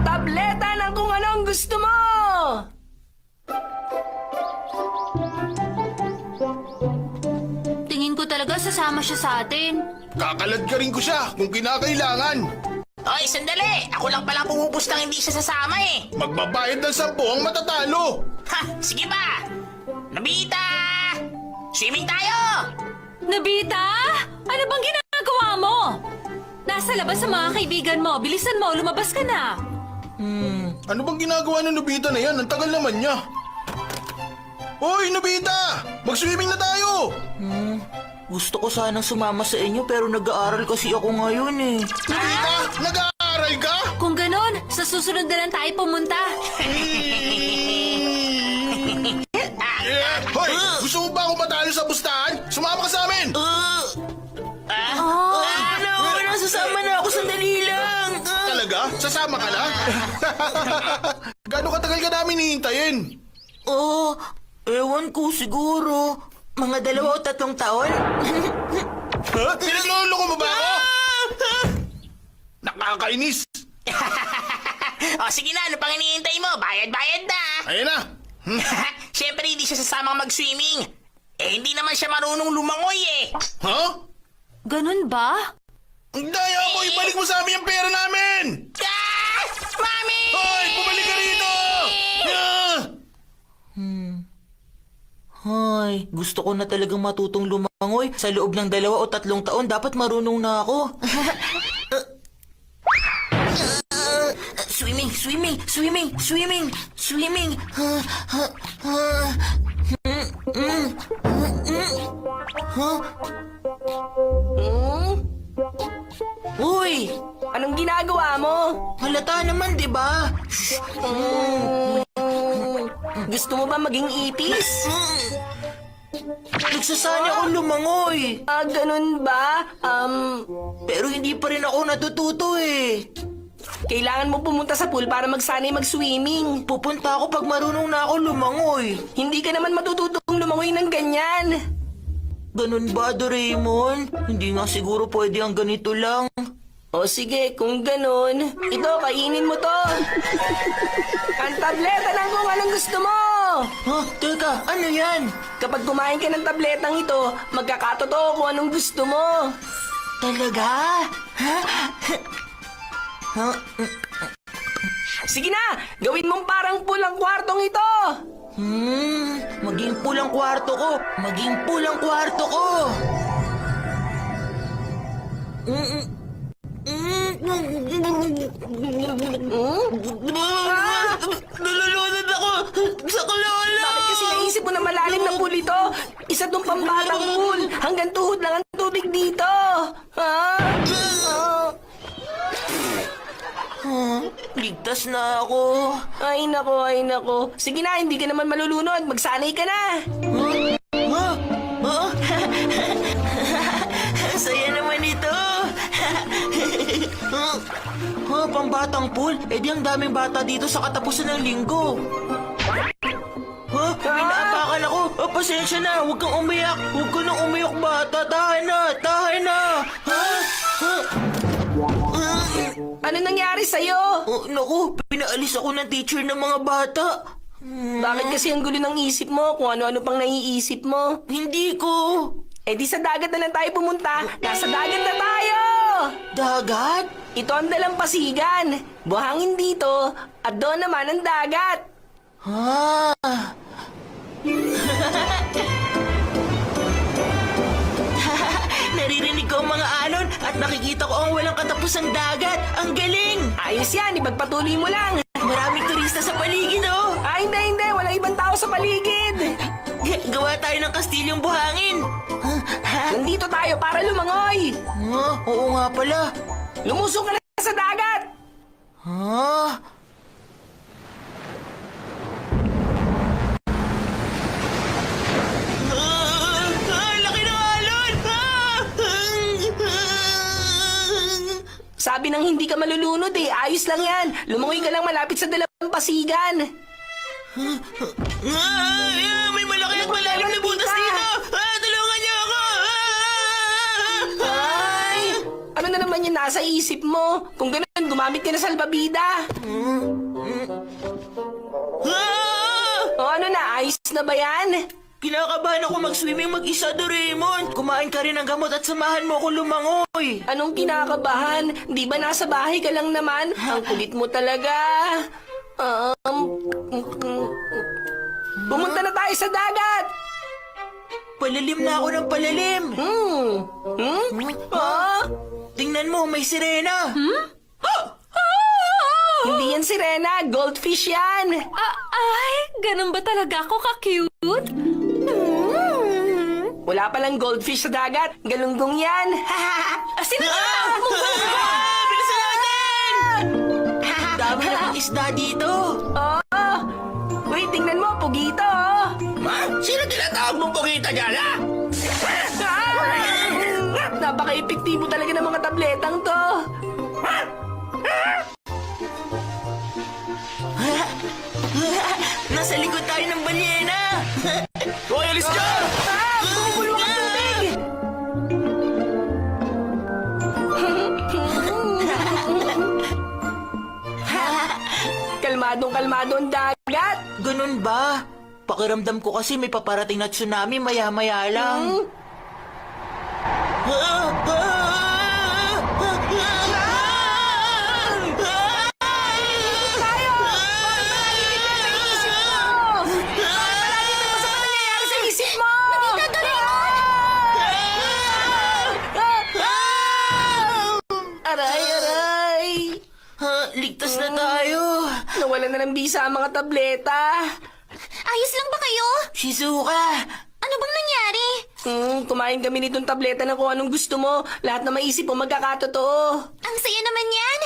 Tableta ng kung anong gusto mo! Tingin ko talaga sasama siya sa atin. Kakalad ka rin ko siya kung kinakailangan. Hoy, sandali! Ako lang pala pumupustang hindi siya sasama eh. Magbabayad ng 10 ang matatalo. Ha! Sige ba? Nobita! Swimming tayo! Nobita! Ano bang ginagawa mo? Nasa labas sa mga kaibigan mo. Bilisan mo, lumabas ka na. Ano bang ginagawa ng Nobita na yan? Ang tagal naman niya. Hoy, Nobita! Mag-swimming na tayo! Gusto ko sanang sumama sa inyo pero nag-aaral kasi ako ngayon eh. Nobita, nag-aaral ka? Kung ganon, sa susunod na lang tayo pumunta. Hoy, gusto mo ba akong matalo sa pustahan? Sumama ka sa amin! Wala, sasama na ako, sandali lang. Talaga? Sasama ka na? Gano'ng katagal ka namin hihintayin? Ewan ko siguro. Mga 2 o 3 taon. Ha? Pinagloloko mo ba ako? Nakakainis! O sige na, ano pang hinihintay mo? Bayad-bayad na! Ayan na! Siyempre hindi siya sasamang mag-swimming. Eh hindi naman siya marunong lumangoy eh. Ha? Ganon ba? Ang daya mo! Ibalik mo sa amin ang pera namin! Ah! Mami! Hoy! Bumalik ka rito! Ah! Ay, gusto ko na talagang matutong lumangoy. Sa loob ng 2 o 3 taon, dapat marunong na ako. Swimming, swimming, swimming, swimming, swimming. Uy! Anong ginagawa mo? Halata naman, di ba? Gusto mo ba maging ipis? Nagsasali akong lumangoy. Ganun ba? Pero hindi pa rin ako natututo eh. Kailangan mo pumunta sa pool para magsanay mag-swimming. Pupunta ako pag marunong na ako lumangoy. Hindi ka naman matututong lumangoy ng ganyan. Ganun ba, Doraemon? Hindi nga siguro pwede ang ganito lang. O sige, kung ganun, ito, kainin mo to. Ang tableta ng kung anong gusto mo. Ha? Teka, ano yan? Kapag kumain ka ng tabletang ito, magkakatotoo kung anong gusto mo. Talaga? Ha? Ha? Sige na, gawin mong parang pool ang kwartong ito. Maging pulang kwarto ko. Maging pulang kwarto ko. Nalulunod ako sa kalola. Bakit kasi naisip mo na malalim na pool ito? Isa tong pambatang pool. Hanggang tuhod lang ang tubig dito. Ha? Ligtas na ako. Ay nako, ay nako. Sige na, hindi ka naman malulunod. Magsanay ka na. Ha? Ha? Saya naman ito. Ha, pambatang pool? Eh di ang daming bata dito sa katapusan ng linggo. Ha? Pinaapakan ako. Pasensya na. Huwag kang umiyak. Huwag ka nang umiyak, bata. Tahan na. Tahan na. Ha? Ha? Ano nangyari sa'yo? Oh, naku, pinaalis ako ng teacher ng mga bata. Bakit kasi ang gulo ng isip mo? Kung ano-ano pang naiisip mo? Hindi ko. Eh di sa dagat na lang tayo pumunta. Nasa dagat na tayo! Dagat? Ito ang dalampasigan. Buhangin dito at doon naman ang dagat. Ah. Naririnig ko ang mga alon at nakikita ko ang walang katapusang dagat. Ang galing! Ayos yan, ipagpatuloy mo lang. Maraming turista sa paligid, oh! Hindi. Walang ibang tao sa paligid. Gawa tayo ng kastilyong buhangin. Nandito tayo para lumangoy. Oo nga pala. Lumusong ka na sa dagat. Ha? Laki ng alon! Sabi nang hindi ka malulunod eh. Ayos lang yan. Lumangoy ka lang malapit sa dalampasigan. May malaki at malalim na butas dito! Tulungan niyo ako! Ay! Ano na naman yan yung nasa isip mo. Kung ganun, gumamit ka na salbabida. Ah! O ano na, ayos na ba yan? Kinakabahan ako mag-swimming mag-isa, Doraemon. Kumain ka rin ng gamot at samahan mo ako lumangoy. Anong kinakabahan? Di ba nasa bahay ka lang naman? Ang kulit mo talaga. Pumunta na tayo sa dagat! Palalim na ako ng palalim. Tingnan mo, may sirena. Hindi yan sirena, goldfish yan. Ay, ganun ba talaga ako ka-cute? Wala palang goldfish sa dagat, galunggong yan. Sino ka? Bilisan natin! Dami namang isda dito. Oh, wait, tingnan mo, pugito. Oh. Ma, sino tinatawag mong pugita dyan, ha? Napaka-epektibo talaga ng mga tabletang to. Nasa likod tayo ng balyena. Hoy, alis dyan! Bumubulong ang tubig. Kalmadong-kalmado ang dagat. Ganun ba? Pakiramdam ko kasi may paparating na tsunami maya-maya lang. Sa isip mo! Aray, aray! Ligtas na tayo. Nawala na ng bisa ang mga tableta. Ayos lang ba kayo? Shizuka, Ano bang nangyari? Kumain kami nitong tableta na kung anong gusto mo. Lahat na maisip mo magkakatotoo. Ang saya naman yan.